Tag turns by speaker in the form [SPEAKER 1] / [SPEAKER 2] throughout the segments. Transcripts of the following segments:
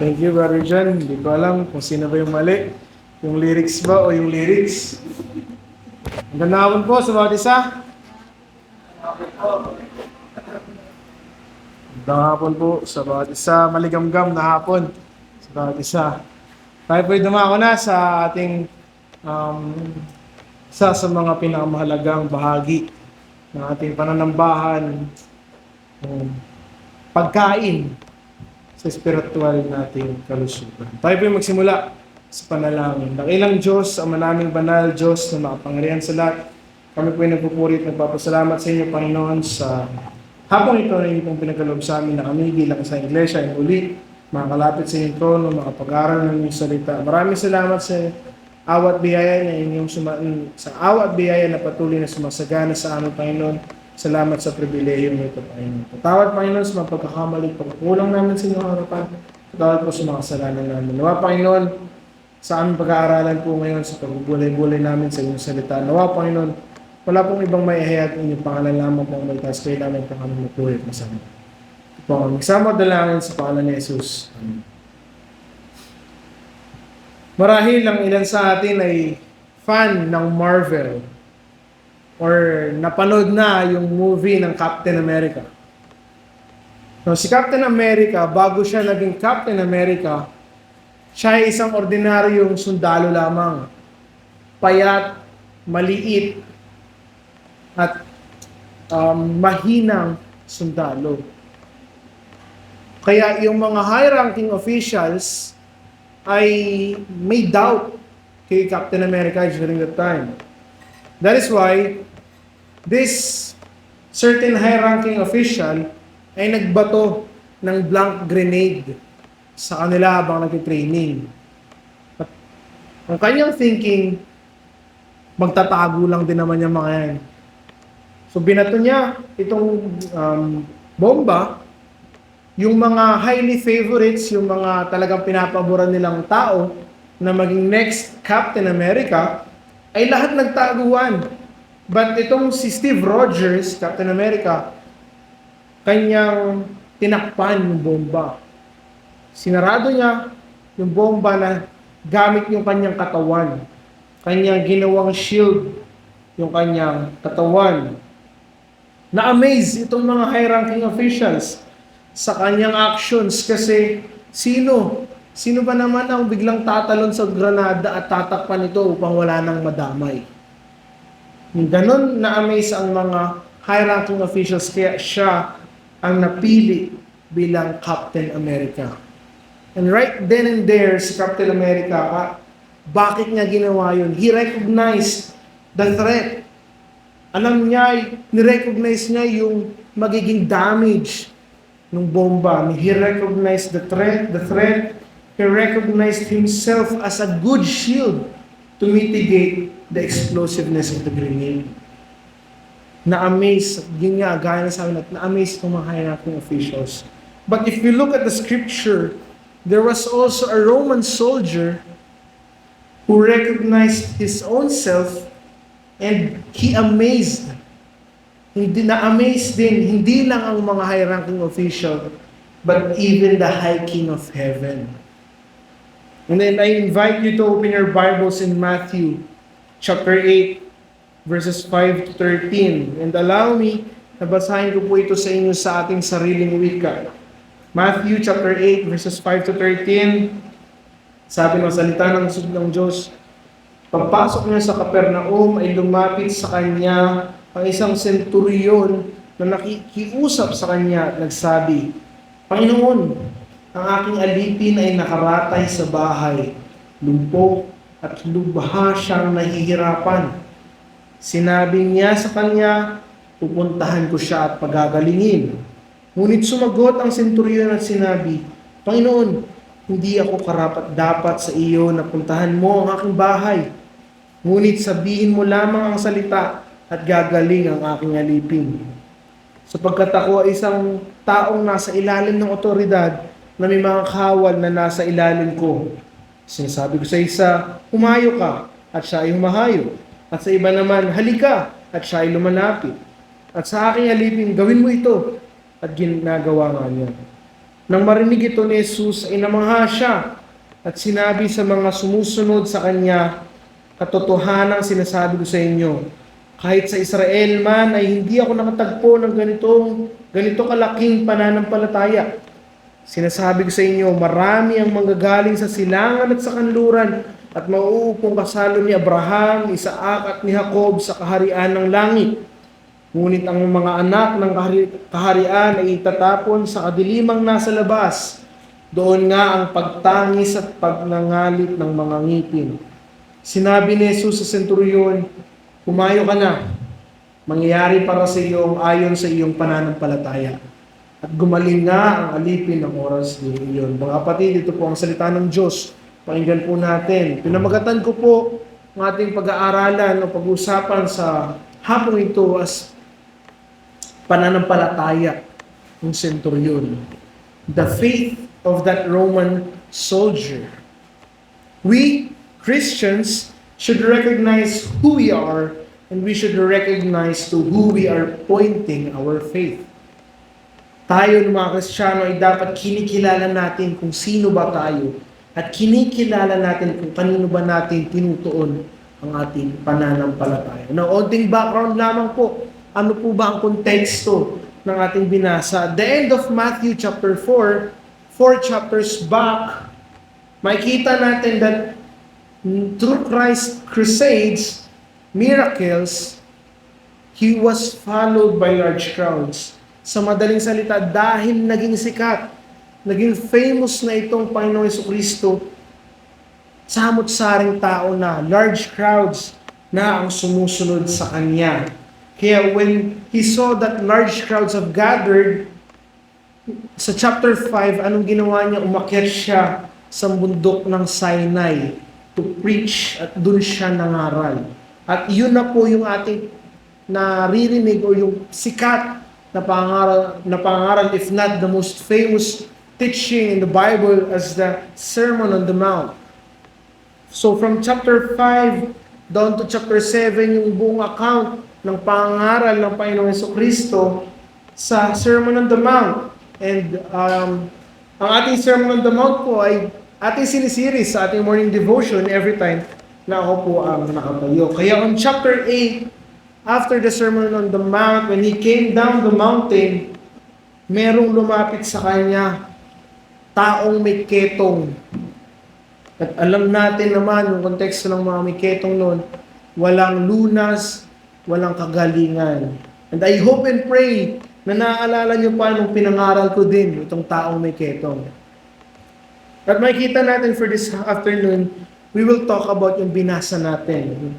[SPEAKER 1] Thank you, Brother John. Hindi ko alam kung sino ba yung mali. Yung lyrics ba o yung lyrics? Magandang hapon po sa bawat isa. Magandang hapon po sa bawat isa. Maligamgam na hapon sa bawat isa. Tayo po'y dumako na sa ating isa sa mga pinakamahalagang bahagi ng ating pananambahan, pagkain sa spiritual nating kalusugan. Tayo po'y magsimula sa panalangin. Dakilang Diyos, ang manaming banal, Diyos na makapangyarihan sa lahat, kami po'y nagpupuri at nagpapasalamat sa inyo, Panginoon, sa hapong ito na inyo pong pinagkaloob sa amin na kami bilang sa iglesia ay muli makakalapit sa inyong trono, makapag-aral ng inyong salita. Maraming salamat sa awat biyaya na inyong sa awat biyaya na patuloy na sumasagana sa amin, Panginoon. Salamat sa pribilehiyo nito, Panginoon. Patawad, Panginoon, sa mga pagkakamali, pagkukulang namin sa inyong harapan. Patawad po sa mga kasalanan namin. Nawa, Panginoon, sa aming pag-aaralan po ngayon, sa pagbulay-bulay namin sa inyong salita. Nawa, Panginoon, wala pong ibang may ihayag inyong pangalan lamang po ang may taas kayo namin po kami mapulit masama. Ito po ang magsama dalangin sa pangalan ni Jesus. Amen. Marahil ang ilan sa atin ay fan ng Marvel or napanood na yung movie ng Captain America. No, si Captain America, bago siya naging Captain America, siya ay isang ordinaryong sundalo lamang. Payat, maliit, at mahinang sundalo. Kaya yung mga high-ranking officials ay may doubt kay Captain America during that time. That is why this certain high-ranking official ay nagbato ng blank grenade sa kanila habang nag-training. At ang kanyang thinking, magtatago lang din naman yung mga yan. So binato niya itong bomba, yung mga highly favorites, yung mga talagang pinapaboran nilang tao na maging next Captain America, ay lahat nagtaguan. But itong si Steve Rogers, Captain America, kanyang tinakpan yung bomba. Sinarado niya yung bomba na gamit yung kanyang katawan. Kanyang ginawang shield yung kanyang katawan. Na-amaze itong mga high-ranking officials sa kanyang actions kasi sino ba naman ang biglang tatalon sa granada at tatakpan ito upang wala nang madamay? Ganon na-amaze ang mga high-ranking officials kaya siya ang napili bilang Captain America. And right then and there, si Captain America, bakit niya ginawa yun? He recognized the threat. Alam niya, ni-recognize niya yung magiging damage ng bomba. He recognized the threat. He recognized himself as a good shield to mitigate the explosiveness of the grenade. Na-amaze, yun nga, gaya na sabi natin, na-amaze itong mga high-ranking officials. But if you look at the scripture, there was also a Roman soldier who recognized his own self and he amazed. Hindi na-amaze din, hindi lang ang mga high-ranking official, but even the High King of Heaven. And then I invite you to open your Bibles in Matthew chapter 8, verses 5 to 13. And allow me na basahin ko po ito sa inyo sa ating sariling wika. Matthew chapter 8, verses 5 to 13. Sabi ng salita ng Diyos, pagpasok niya sa Capernaum ay lumapit sa kanya ang isang senturyon na nakikiusap sa kanya at nagsabi, Panginoon, ang aking alipin ay nakaratay sa bahay, lumpok at lubha siyang nahihirapan. Sinabi niya sa kanya, pupuntahan ko siya at pagagalingin. Ngunit sumagot ang senturyon at sinabi, Panginoon, hindi ako karapat-dapat sa iyo na puntahan mo ang aking bahay. Ngunit sabihin mo lamang ang salita at gagaling ang aking alipin. Sapagkat ako ay isang taong nasa ilalim ng otoridad na may mga kawal na nasa ilalim ko. Sinasabi ko sa isa, humayo ka, at siya ay humahayo. At sa iba naman, halika, at siya ay lumalapit. At sa aking alipin, gawin mo ito. At ginagawa nga niya. Nang marinig ito ni Jesus ay namangha siya at sinabi sa mga sumusunod sa kanya, katotohanan sinasabi ko sa inyo, kahit sa Israel man ay hindi ako nakatagpo ng ganito kalaking pananampalataya. Sinasabi ko sa inyo, marami ang manggagaling sa silangan at sa kanluran at mauupong kasalo ni Abraham, Isaac at ni Jacob sa kaharian ng langit. Ngunit ang mga anak ng kaharian ay itatapon sa kadilimang nasa labas. Doon nga ang pagtangis at pagnangalit ng mga ngipin. Sinabi ni Jesus sa centurion, humayo ka na. Mangyayari para sa iyo ayon sa iyong pananampalataya. At gumaling nga ang alipin ng oras iyon. Mga kapatid, ito po ang salita ng Diyos. Pakinggan po natin. Pinamagatan ko po ang ating pag-aaralan o pag-usapan sa hapong ito as pananampalataya ng centurion. The faith of that Roman soldier. We, Christians, should recognize who we are and we should recognize to who we are pointing our faith. Tayo ng mga Kristiyano ay dapat kinikilala natin kung sino ba tayo at kinikilala natin kung kanino ba natin tinutuon ang ating pananampalataya. Now, onting background lamang po. Ano po ba ang konteksto ng ating binasa? At the end of Matthew chapter 4, 4 chapters back, makikita natin that through Christ's crusades, miracles, He was followed by large crowds. Sa madaling salita, dahil naging sikat, naging famous na itong Panginoong Jesucristo, samot-saring tao na, large crowds na ang sumusunod sa Kanya. Kaya when He saw that large crowds have gathered, sa chapter 5, anong ginawa niya? Umakyat siya sa bundok ng Sinai to preach at doon siya nangaral. At yun na po yung ating naririnig o yung sikat na pangaral, if not the most famous teaching in the Bible as the Sermon on the Mount. So from chapter 5 down to chapter 7, yung buong account ng pangaral ng Panginoong Jesucristo sa Sermon on the Mount. And ang ating Sermon on the Mount po ay ating sinisiris sa ating morning devotion every time na ako po ang nakatayo. Kaya on chapter 8, after the Sermon on the Mount, when He came down the mountain, merong lumapit sa Kanya, taong may ketong. At alam natin naman yung konteksto ng mga may ketong noon, walang lunas, walang kagalingan. And I hope and pray na naaalala niyo pa nung pinangaral ko din itong taong may ketong. At makikita natin for this afternoon, we will talk about yung binasa natin.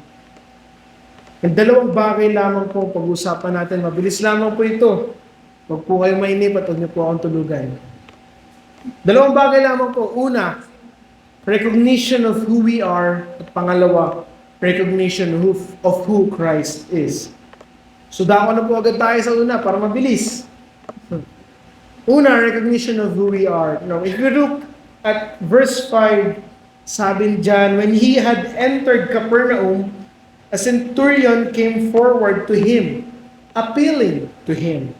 [SPEAKER 1] And dalawang bagay lamang po pag-usapan natin. Mabilis lamang po ito. Huwag po kayong mainip at huwag niyo po akong tulugan. Dalawang bagay lamang po. Una, recognition of who we are. At pangalawa, recognition of who Christ is. So dako na po agad tayo sa una para mabilis. Una, recognition of who we are. Now, if you look at verse 5, sabi diyan, when He had entered Capernaum, a centurion came forward to Him, appealing to Him.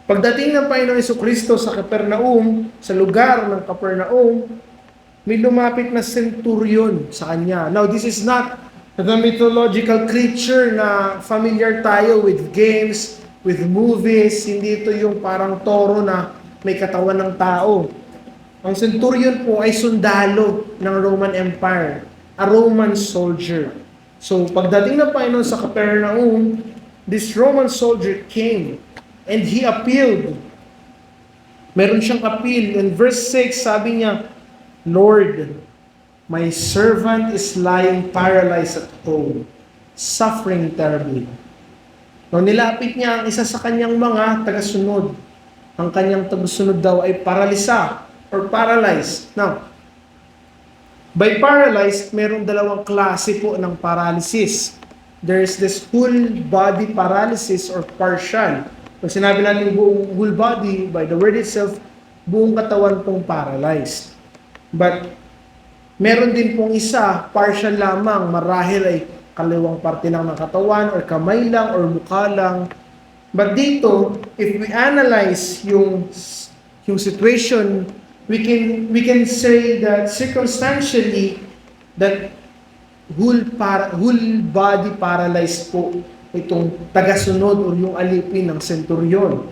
[SPEAKER 1] Pagdating ng Panginoong Jesucristo sa Capernaum, sa lugar ng Capernaum, may lumapit na centurion sa Kanya. Now, this is not the mythological creature na familiar tayo with games, with movies. Hindi ito yung parang toro na may katawan ng tao. Ang centurion po ay sundalo ng Roman Empire, a Roman soldier. So, pagdating ng Panginoon sa Capernaum, this Roman soldier came and he appealed. Meron siyang appeal. In verse 6, sabi niya, Lord, my servant is lying paralyzed at home, suffering terribly. Nung nilapit niya ang isa sa kanyang mga tagasunod, ang kanyang tagasunod daw ay paralisa or paralyzed. Now, by paralyzed, merong dalawang klase po ng paralysis. There's this whole body paralysis or partial. Pag sinabi natin buong whole body, by the word itself, buong katawan pong paralyzed. But meron din pong isa, partial lamang, marahil ay kaliwang parte lang ng katawan or kamay lang or mukha lang. But dito, if we analyze yung yung situation, we can say that circumstantially that whole body paralyzed po itong tagasunod o yung alipin ng senturyon.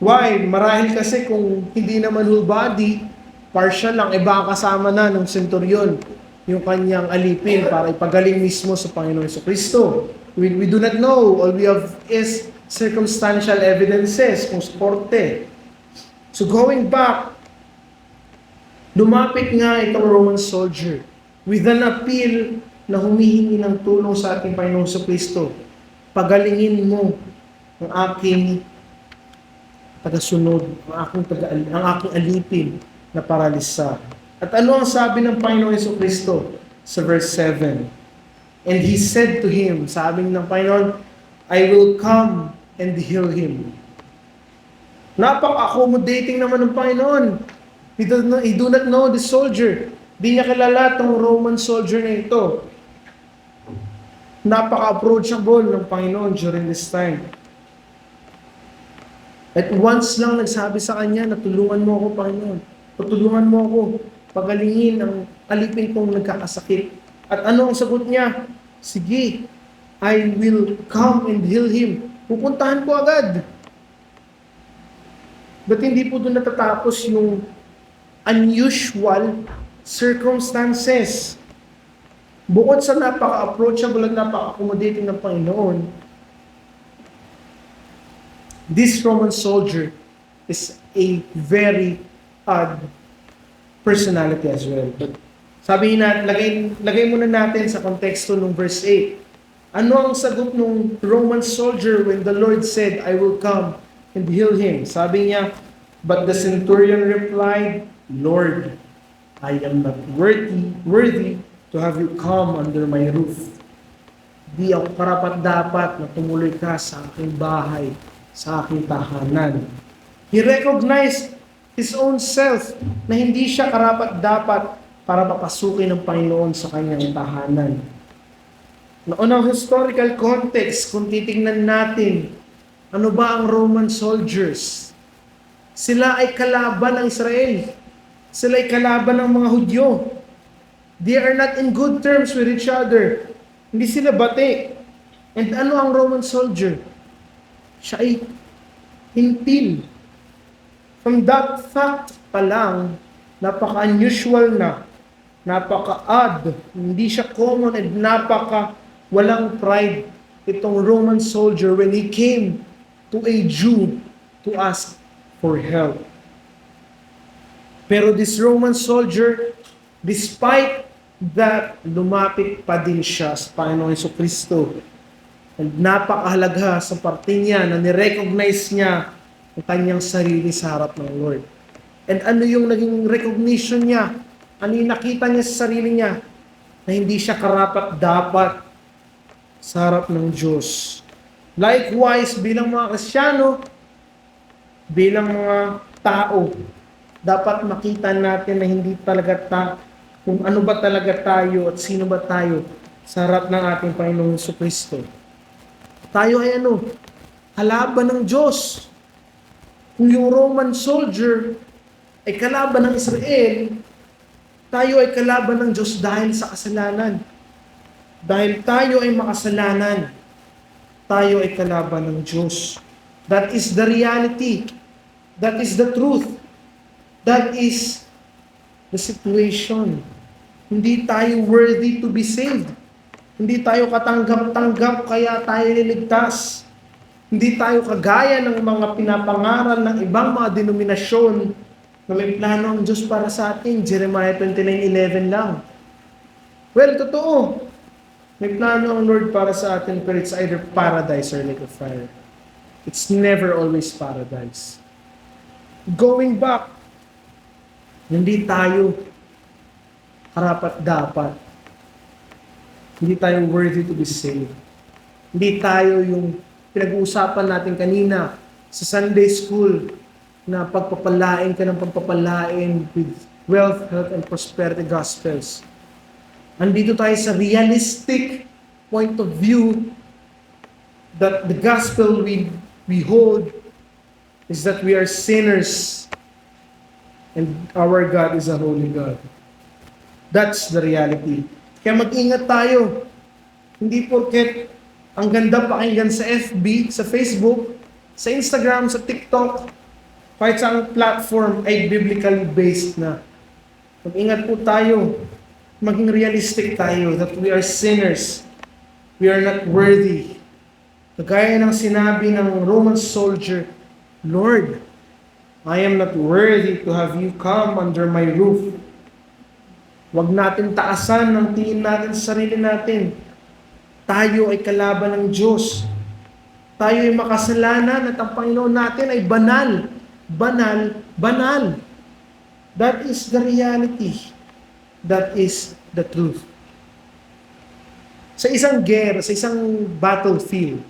[SPEAKER 1] Why? Marahil kasi kung hindi naman whole body, partial lang, baka kasama na ng senturyon yung kanyang alipin para ipagaling mismo sa Panginoon Jesucristo. We do not know. All we have is circumstantial evidences kung suporte. So going back, lumapit nga itong Roman soldier with an appeal na humihingi ng tulong sa ating Panginoong Jesucristo. Pagalingin mo ang aking tagasunod, ang aking alipin na paralisa. At ano ang sabi ng Panginoong Jesucristo sa verse 7? And he said to him, sabi ng Panginoon, I will come and heal him. Napaka-accommodating naman ng Panginoon. He do not know the soldier. Di niya kilala itong Roman soldier na ito. Napaka-approachable ng Panginoon during this time. At once lang nagsabi sa kanya na tulungan mo ako, Panginoon. Tutulungan mo ako pagalingin ang alipin kong nagkakasakit. At ano ang sagot niya? Sige, I will come and heal him. Pupuntahan ko agad. But hindi po doon natatapos yung unusual circumstances. Bukod sa napaka-approachable at napaka-accommodating ng Panginoon, this Roman soldier is a very odd personality as well. But sabi na, lagay muna natin sa konteksto ng verse 8. Ano ang sagot ng Roman soldier when the Lord said, I will come and heal him? Sabi niya, but the centurion replied, Lord, I am not worthy to have you come under my roof. Di ako karapat-dapat na tumuloy ka sa aking bahay, sa aking tahanan. He recognized his own self na hindi siya karapat-dapat para papasukin ng Panginoon sa kanyang tahanan. Noon ang historical context, kung titingnan natin, ano ba ang Roman soldiers? Sila ay kalaban ng Israel. Sila ay kalaban ng mga Hudyo. They are not in good terms with each other. Hindi sila bati. And ano ang Roman soldier? Siya ay hintil. From that fact pa lang, napaka-unusual na, napaka-odd, hindi siya common and walang pride itong Roman soldier when he came to a Jew to ask for help. Pero this Roman soldier, despite that, lumapit pa din siya sa Panginoong Jesucristo. And napakahalaga sa parte niya na nirecognize niya ang kanyang sarili sa harap ng Lord. And ano yung naging recognition niya? Ano yung nakita niya sa sarili niya? Na hindi siya karapat-dapat sa harap ng Diyos. Likewise, bilang mga Kristiyano, bilang mga tao, dapat makita natin na hindi talaga kung ano ba talaga tayo at sino ba tayo sa harap ng ating Panginoong Jesucristo. Tayo ay kalaban ng Diyos. Kung yung Roman soldier ay kalaban ng Israel, tayo ay kalaban ng Diyos dahil sa kasalanan. Dahil tayo ay makasalanan, tayo ay kalaban ng Diyos. That is the reality. That is the truth. That is the situation. Hindi tayo worthy to be saved. Hindi tayo katanggap-tanggap kaya tayo liligtas. Hindi tayo kagaya ng mga pinapangaral ng ibang mga denominasyon na may plano ang Diyos para sa atin. Jeremiah 29:11 lang. Well, totoo. May plano ang Lord para sa atin, pero it's either paradise or lake of fire. It's never always paradise. Going back, hindi tayo karapat-dapat. Hindi tayo worthy to be saved. Hindi tayo yung pinag-uusapan natin kanina sa Sunday school na pagpapalain ka ng pagpapalain with wealth, health, and prosperity gospels. Andito tayo sa realistic point of view that the gospel we hold is that we are sinners And our God is a holy God. That's the reality. Kaya mag-ingat tayo. Hindi porket ang ganda pakinggan sa FB, sa Facebook, sa Instagram, sa TikTok, kahit sa ang platform ay biblically based na. Mag-ingat po tayo. Maging realistic tayo that we are sinners. We are not worthy. Kagaya ng sinabi ng Roman soldier, Lord, I am not worthy to have you come under my roof. Huwag natin taasan ng tingin natin sa sarili natin. Tayo ay kalaban ng Diyos. Tayo ay makasalanan at ang Panginoon natin ay banal. Banal, banal. That is the reality. That is the truth. Sa isang gera, sa isang battlefield,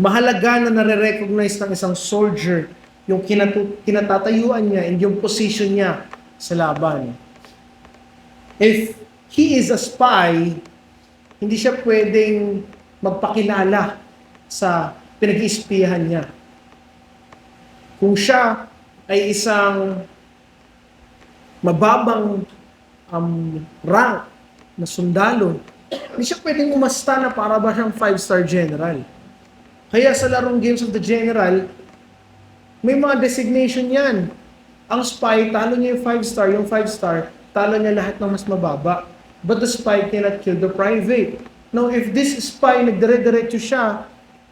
[SPEAKER 1] mahalaga na nare-recognize ng isang soldier yung kinatatayuan niya and yung position niya sa laban. If he is a spy, hindi siya pwedeng magpakilala sa pinag-iispiyahan niya. Kung siya ay isang mababang rank na sundalo, hindi siya pwedeng umasta na para ba siyang 5-star general. Kaya sa larong Games of the General, may mga designation yan. Ang spy, talo niya yung 5-star. Yung 5-star, talo niya lahat ng mas mababa. But the spy cannot kill the private. Now, if this spy, nagdire-diretso siya,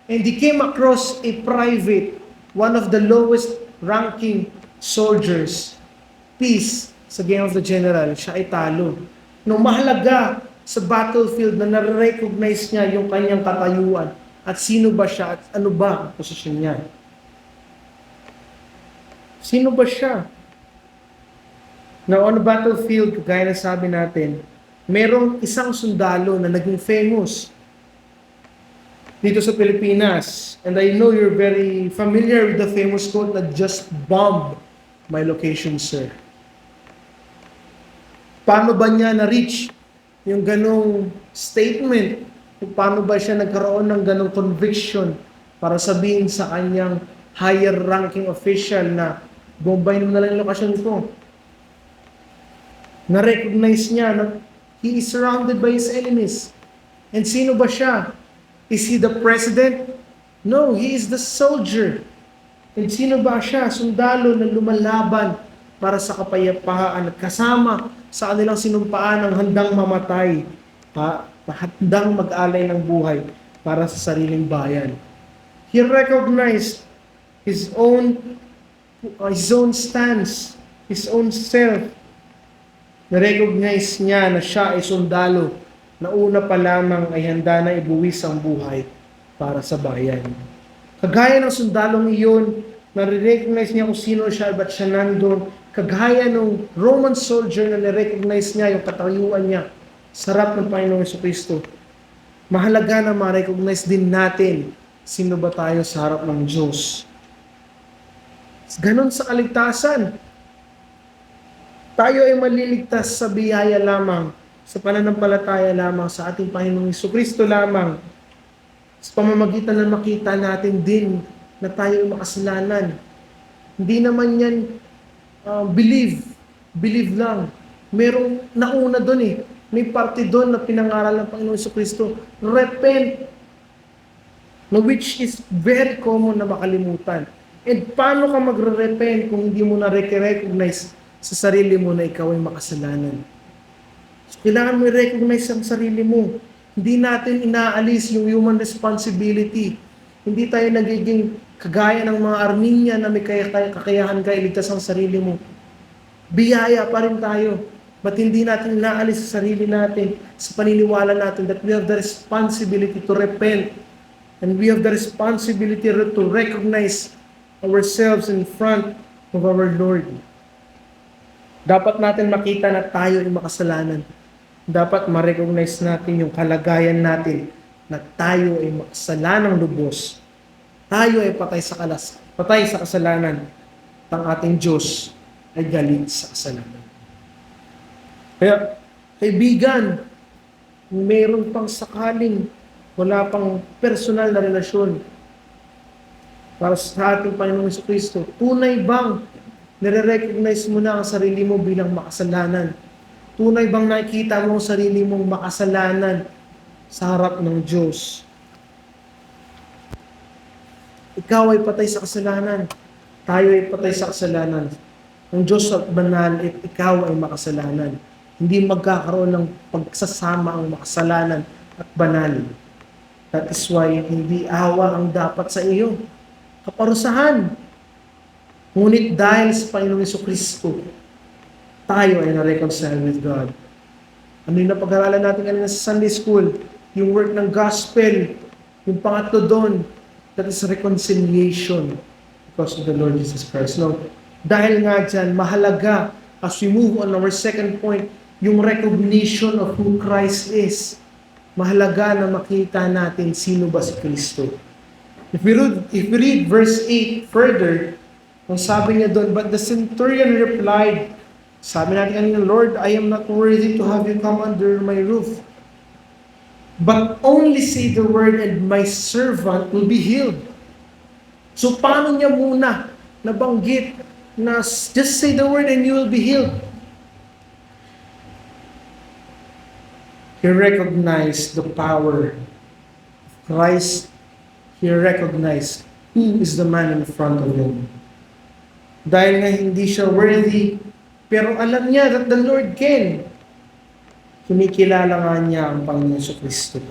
[SPEAKER 1] and he came across a private, one of the lowest ranking soldiers, peace, sa Game of the General, siya ay talo. No, mahalaga sa battlefield na nare-recognize niya yung kanyang katayuan at sino ba siya at ano ba ang posisyon niya. Sino ba siya? Now, on the battlefield, kagaya na sabi natin, merong isang sundalo na naging famous dito sa Pilipinas. And I know you're very familiar with the famous quote na just bombed my location, sir. Paano ba niya na-reach yung ganong statement? Paano ba siya nagkaroon ng ganong conviction para sabihin sa kanyang higher ranking official na bombayin mo na lang yung lokasyon ko? Na-recognize niya na he is surrounded by his enemies. And sino ba siya? Is he the president? No, he is the soldier. And sino ba siya? Sundalo na lumalaban para sa kapayapaan at kasama sa kanilang sinumpaan ang handang mamatay, handang mag-alay ng buhay para sa sariling bayan. He recognized his own stance, his own self. Na-recognize niya na siya ay sundalo na una pa lamang ay handa na ibuwis ang buhay para sa bayan. Kagaya ng sundalong iyon, na-recognize niya kung sino siya, ba't siya nandun. Kagaya ng Roman soldier na na-recognize niya yung katayuan niya sa harap ng Panginoong Jesucristo. Mahalaga na ma-recognize din natin sino ba tayo sa harap ng Diyos. Ganon sa kaligtasan. Tayo ay maliligtas sa biyaya lamang, sa pananampalataya lamang, sa ating Panginoong Jesucristo lamang. Sa pamamagitan na makita natin din na tayo ay makasalanan. Hindi naman yan believe lang. Merong nauna doon eh. May parte doon na pinangaral ng Panginoon Jesucristo. Repent. No, which is very common na makalimutan. And paano ka magre-repent kung hindi mo na recognize sa sarili mo na ikaw ay makasalanan? So, kailangan mo i-recognize ang sarili mo. Hindi natin inaalis yung human responsibility. Hindi tayo nagiging kagaya ng mga Armenian na may kakayahan ka iligtas ang sarili mo. Biyaya pa rin tayo. Ba't hindi natin inaalis sa sarili natin, sa paniniwala natin that we have the responsibility to repent and we have the responsibility to recognize ourselves in front of our Lord. Dapat natin makita na tayo ay makasalanan. Dapat ma-recognize natin yung kalagayan natin na tayo ay makasalanang lubos. Tayo ay patay sa kasalanan. Ang ating Diyos ay galit sa kasalanan. Kaya, kaibigan, mayroon pang sakaling wala pang personal na relasyon para sa ating Panginoong Jesucristo. Tunay bang Nire-recognize mo na ang sarili mo bilang makasalanan. Tunay bang nakikita mo ang sarili mong makasalanan sa harap ng Diyos? Ikaw ay patay sa kasalanan. Tayo ay patay sa kasalanan. Ang Diyos at banal at ikaw ay makasalanan. Hindi magkakaroon ng pagsasama ang makasalanan at banal. That is why hindi awa ang dapat sa iyo. Kaparusahan. Ngunit dahil sa Panginoong Jesucristo, tayo ay na-reconcile with God. Ano yung napag-aralan natin kanina sa Sunday School? Yung work ng gospel. Yung pangatlo doon, that is reconciliation because of the Lord Jesus Christ. No? Dahil nga dyan, mahalaga, as we move on our second point, yung recognition of who Christ is. Mahalaga na makita natin sino ba si Kristo. If we read verse 8 further, ang sabi niya doon, but the centurion replied, sabi natin kanina, Lord, I am not worthy to have you come under my roof. But only say the word and my servant will be healed. So paano niya muna nabanggit na just say the word and you will be healed? He recognized the power of Christ. He recognized who is the man in front of him. Dahil nga hindi siya worthy, pero alam niya that the Lord can. Kinikilala nga niya ang Panginoon Jesucristo.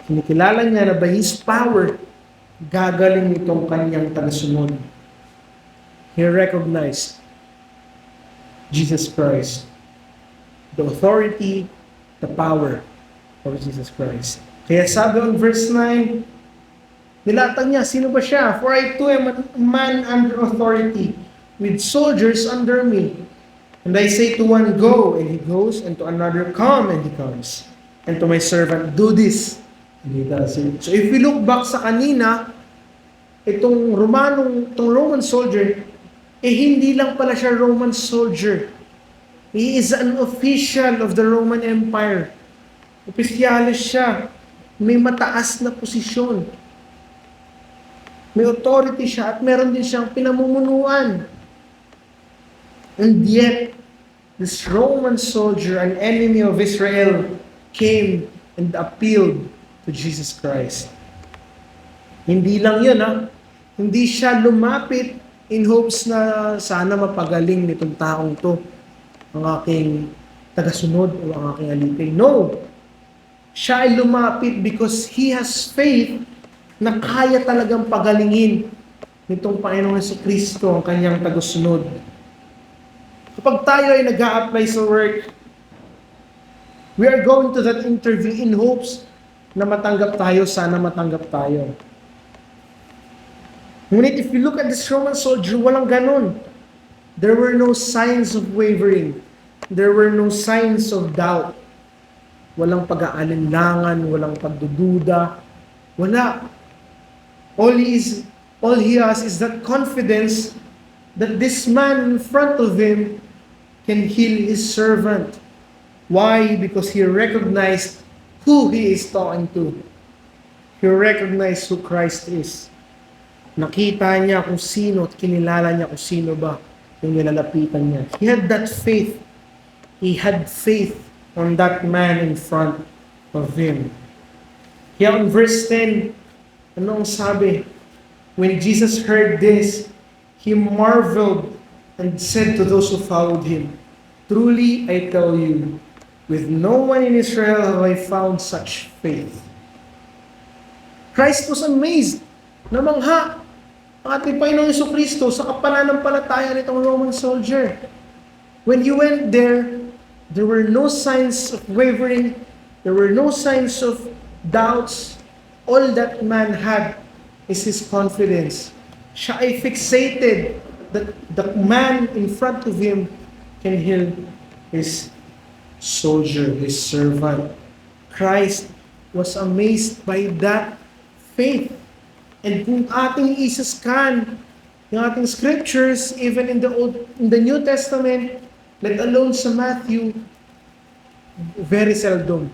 [SPEAKER 1] Kinikilala niya na by His power, gagaling itong kanyang tagasunod. He recognized Jesus Christ. The authority, the power of Jesus Christ. Kaya sabi on verse 9, nilatag niya, sino ba siya? For I too am a man under authority, with soldiers under me. And I say to one, go, and he goes, and to another, come, and he comes. And to my servant, do this, and he does it. So if we look back sa kanina, itong Roman soldier, hindi lang pala siya Roman soldier. He is an official of the Roman Empire. Opisyalis siya. May mataas na posisyon. May authority siya at meron din siyang pinamumunuan. And yet, this Roman soldier, an enemy of Israel, came and appealed to Jesus Christ. Hindi lang yun, ha? Hindi siya lumapit in hopes na sana mapagaling nitong taong to, ang aking tagasunod o ang aking alipin. No! Siya ay lumapit because he has faith na kaya talagang pagalingin nitong Panginoong Jesucristo ang kanyang tagasunod. Kapag tayo ay nag-a-apply sa work, we are going to that interview in hopes na matanggap tayo, sana matanggap tayo. Ngunit if you look at this Roman soldier, walang ganun. There were no signs of wavering. There were no signs of doubt. Walang pag-aalinlangan, walang pagdududa. Wala. All he has is that confidence that this man in front of him can heal his servant. Why? Because he recognized who he is talking to. He recognized who Christ is. Nakita niya kung sino at kinilala niya kung sino ba yung nilalapitan niya. He had that faith. He had faith on that man in front of him. Kaya in verse 10, ano ang sabi? When Jesus heard this, he marveled and said to those who followed him, truly I tell you, with no one in Israel have I found such faith. Christ was amazed, namangha, ang ating Panginoong Jesucristo sa kapananampalataya nitong Roman soldier. When he went there were no signs of wavering, there were no signs of doubts. All that man had is his confidence. Siya ay fixated that the man in front of him can heal his soldier, his servant. Christ was amazed by that faith. And kung ating isascan yung ating scriptures, even in the New Testament, let alone sa Matthew, very seldom.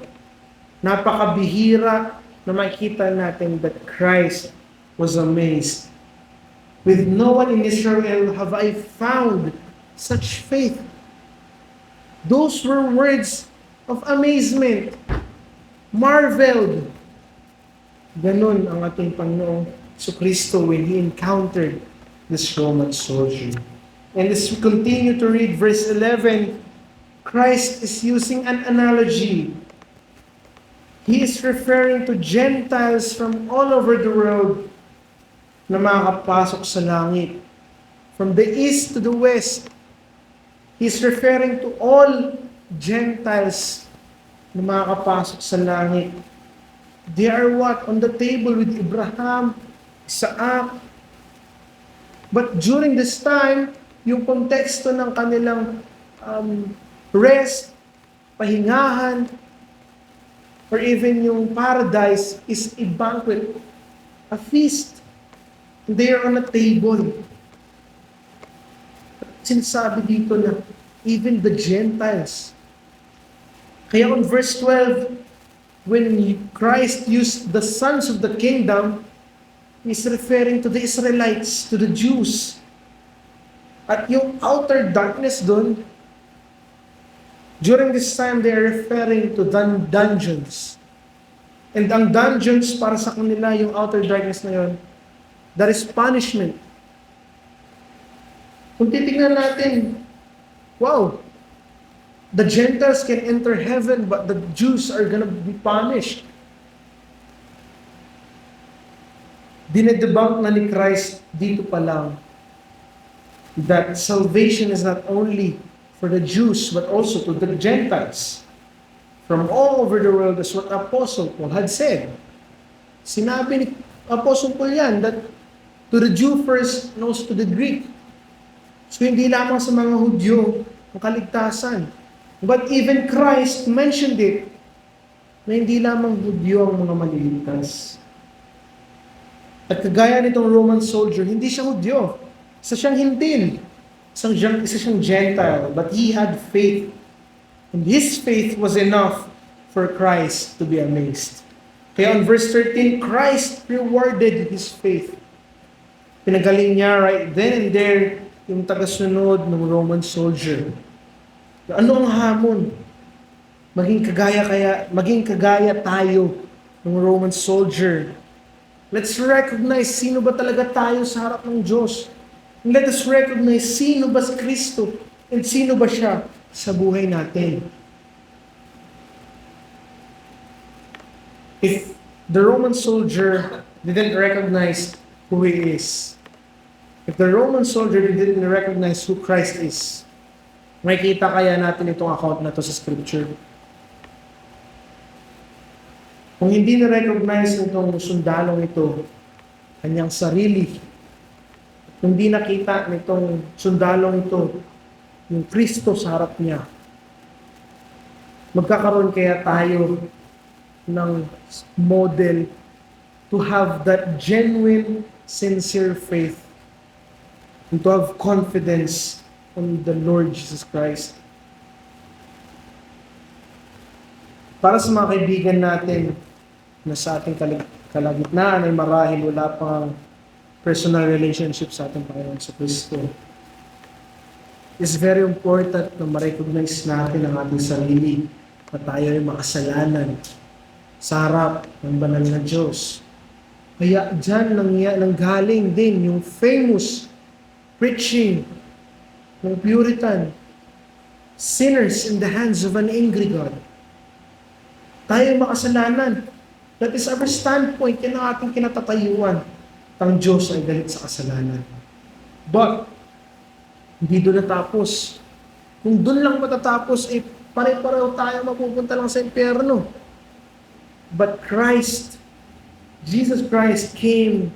[SPEAKER 1] Napakabihira na makita natin that Christ was amazed With no one in Israel have I found such faith. Those were words of amazement. Marveled. Ganon ang ating Panginoong Kristo when He encountered this Roman soldier. And as we continue to read verse 11, Christ is using an analogy. He is referring to Gentiles from all over the world na makakapasok sa langit. From the east to the west, He's referring to all Gentiles na makakapasok sa langit. They are what? On the table with Abraham, Isaac. But during this time, yung konteksto ng kanilang rest, pahingahan, or even yung paradise is a banquet, a feast. They are on a table. Sinasabi dito na even the Gentiles. Kaya on verse 12, when Christ used the sons of the kingdom, He's referring to the Israelites, to the Jews. At yung outer darkness doon, during this time, they are referring to dungeons. And ang dungeons, para sa kanila, yung outer darkness na yun, that is punishment. Kung titignan natin, wow, the Gentiles can enter heaven, but the Jews are gonna be punished. Dinedebunk na ni Christ dito pa lang that salvation is not only for the Jews, but also to the Gentiles from all over the world, as what Apostle Paul had said. Sinabi ni Apostle Paul yan, that to the Jew first and also to the Greek. So hindi lamang sa mga Hudyo ang kaligtasan. But even Christ mentioned it, na hindi lamang Hudyo ang mga maliligtas. At kagaya nitong Roman soldier, hindi siya Hudyo. Isa siyang Hintil. Isa siyang Gentile. But he had faith. And his faith was enough for Christ to be amazed. Kaya on verse 13, Christ rewarded his faith. Pinagaling niya right then and there yung tagasunod ng Roman soldier. Ano ang hamon? Maging kagaya tayo ng Roman soldier. Let's recognize sino ba talaga tayo sa harap ng Diyos. And let us recognize sino ba si Kristo and sino ba siya sa buhay natin. If the Roman soldier didn't recognize who he is, if the Roman soldier didn't recognize who Christ is, makikita kaya natin itong account na to sa Scripture. Kung hindi na-recognize nitong sundalong ito, kanyang sarili, kung hindi nakita nitong sundalong ito, yung Kristo sa harap niya, magkakaroon kaya tayo ng model to have that genuine, sincere faith and to have confidence on the Lord Jesus Christ. Para sa mga kaibigan natin na sa ating kalagitnaan ay marahil wala pang personal relationship sa ating Panginoon sa Kristo, it's very important na ma-recognize natin ang ating sarili na tayo ay makasalanan sa harap ng banal na Diyos. Kaya dyan nanggaling din yung famous preaching ng Puritan, sinners in the hands of an angry God. Tayo makasalanan. That is our standpoint. Yan ang ating kinatatayuan. Ang Diyos ay galit sa kasalanan. But, hindi doon natapos. Kung doon lang matatapos, pare-pareho tayo mapupunta lang sa impyerno. But Christ, Jesus Christ came,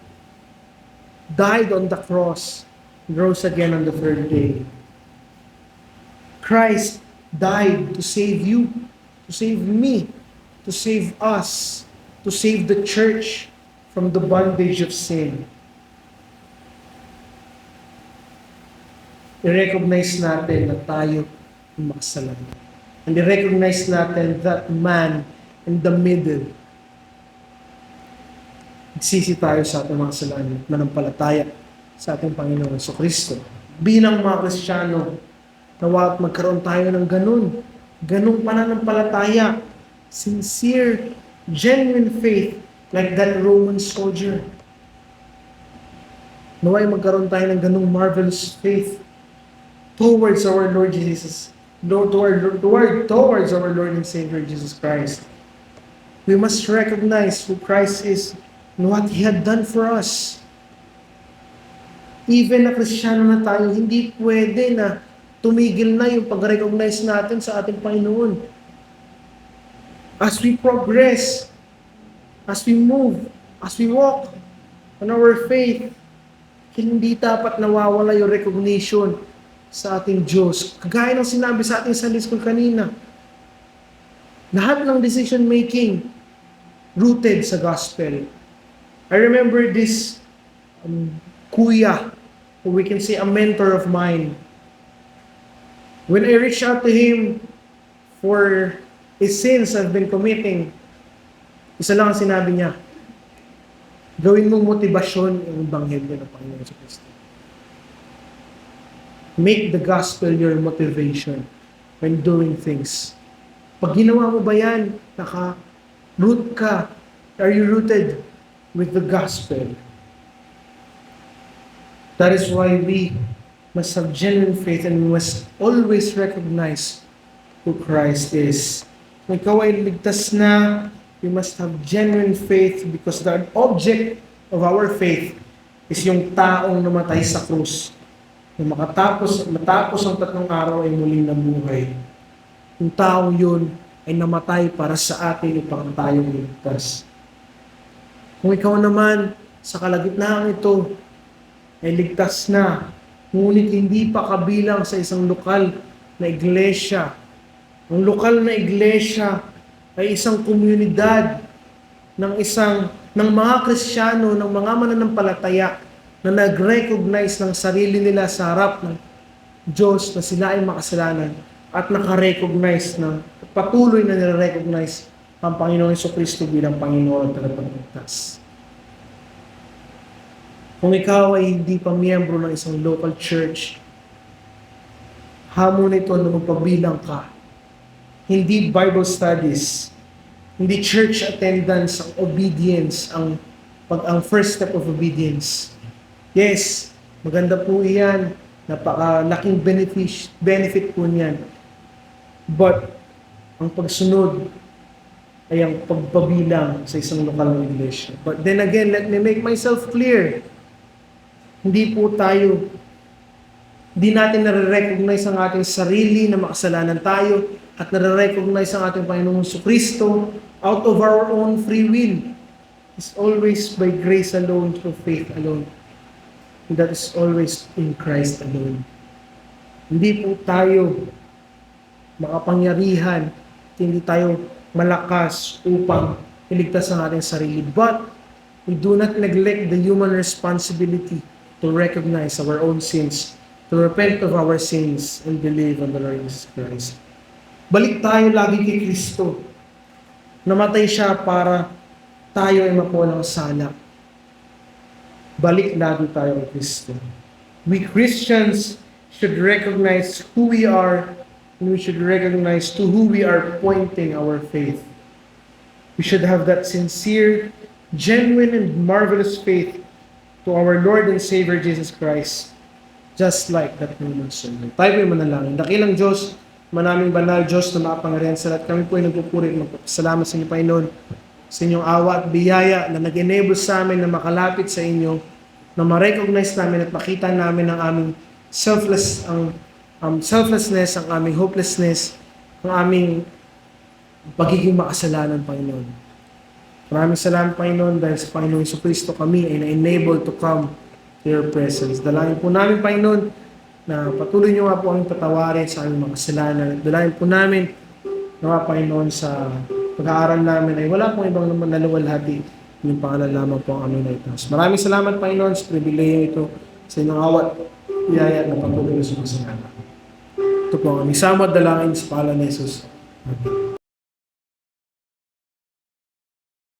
[SPEAKER 1] died on the cross, and rose again on the third day. Christ died to save you, to save me, to save us, to save the church from the bondage of sin. I-recognize natin na tayo ang makasalanan. And i-recognize natin that man in the middle. Nagsisi tayo sa ating mga kasalanan, manampalataya sa ating Panginoon Kristo. Bilang mga Kristiyano, nawa at magkaroon tayo ng ganung pananampalataya, sincere, genuine faith, like that Roman soldier. Naway magkaroon tayo ng ganung marvelous faith towards our Lord Jesus, towards our Lord and Savior Jesus Christ. We must recognize who Christ is and what He had done for us. Even na Kristiyano na tayo, hindi pwede na tumigil na yung pag-recognize natin sa ating Panginoon. As we progress, as we move, as we walk on our faith, hindi dapat nawawala yung recognition sa ating Diyos. Kagaya ng sinabi sa ating Sunday School kanina, lahat ng decision making rooted sa gospel. I remember this kuya, or we can say a mentor of mine. When I reached out to him for his sins I've been committing, isa lang ang sinabi niya, gawin mong motibasyon ang Ebanghelyo ng Panginoon sa Kristo. Make the gospel your motivation when doing things. Pag ginawa mo ba yan, naka-root ka, are you rooted with the gospel? That is why we must have genuine faith and we must always recognize who Christ is. Kung ikaw ay ligtas na, we must have genuine faith because the object of our faith is yung taong namatay sa krus. Na matapos ang 3 araw ay muling nabuhay. Yung taong yun ay namatay para sa atin upang tayo ligtas. Kung ikaw naman sa kalagitnaan ito ay ligtas na, ngunit hindi pa kabilang sa isang lokal na iglesia. Ang lokal na iglesia ay isang komunidad ng mga Kristiyano, ng mga mananampalataya na nag-recognize ng sarili nila sa harap ng Diyos na sila ay makasalanan at naka-recognize na patuloy na nire-recognize ang Panginoon Jesucristo bilang Panginoon at tagapagligtas. Kung ikaw ay hindi pa miyembro ng isang local church, hamon ito na magpabilang ka. Hindi Bible studies, hindi church attendance, ang obedience, ang first step of obedience. Yes, maganda po iyan, napakalaking benefit po niyan. But, ang pagsunod ay ang pagpabilang sa isang lokal na iglesia. But then again, let me make myself clear. Hindi natin nare-recognize ang ating sarili na makasalanan tayo at nare-recognize ang ating Panginoong Jesucristo out of our own free will. It's always by grace alone, through faith alone. And that is always in Christ alone. Hindi po tayo makapangyarihan, hindi tayo malakas upang iligtas ang ating sarili. But we do not neglect the human responsibility to recognize our own sins, to repent of our sins, and believe on the Lord Jesus Christ. Balik tayo lagi kay Kristo. Namatay siya para tayo ay mapuwalang sala. Balik lagi tayo kay Kristo. We Christians should recognize who we are, and we should recognize to who we are pointing our faith. We should have that sincere, genuine, and marvelous faith to our Lord and Savior Jesus Christ, just like that Roman soldier. Tayo po yung manalangin. Dakilang Diyos, manaming banal Diyos na makapangyarihan sa lahat. Kami po ay nagpupuri at magpapasalamat sa inyo, Panginoon, sa inyong awa at biyaya na nag-enable sa amin na makalapit sa inyo, na ma-recognize namin at makita namin ang aming selflessness, ang aming hopelessness, ang aming pagiging makasalanan, Panginoon. Maraming salamat, Panginoon, dahil sa Panginoong Jesucristo kami ay na-enable to come to your presence. Dalangin po namin, Panginoon, na patuloy niyo nga po aming patawarin sa aming mga kasalanan. Dalangin po namin, na Panginoon, sa pag-aaral namin ay wala pong ibang naman naluwalhati, yung pangalan lamang po ang aming naitaas. Maraming salamat, Panginoon, sa pribileyo ito, sa inyong awat, biyaya na patuloy sa mga salamat. Ito po ang aming samad dalangin sa pangalan ni Jesus. Amen.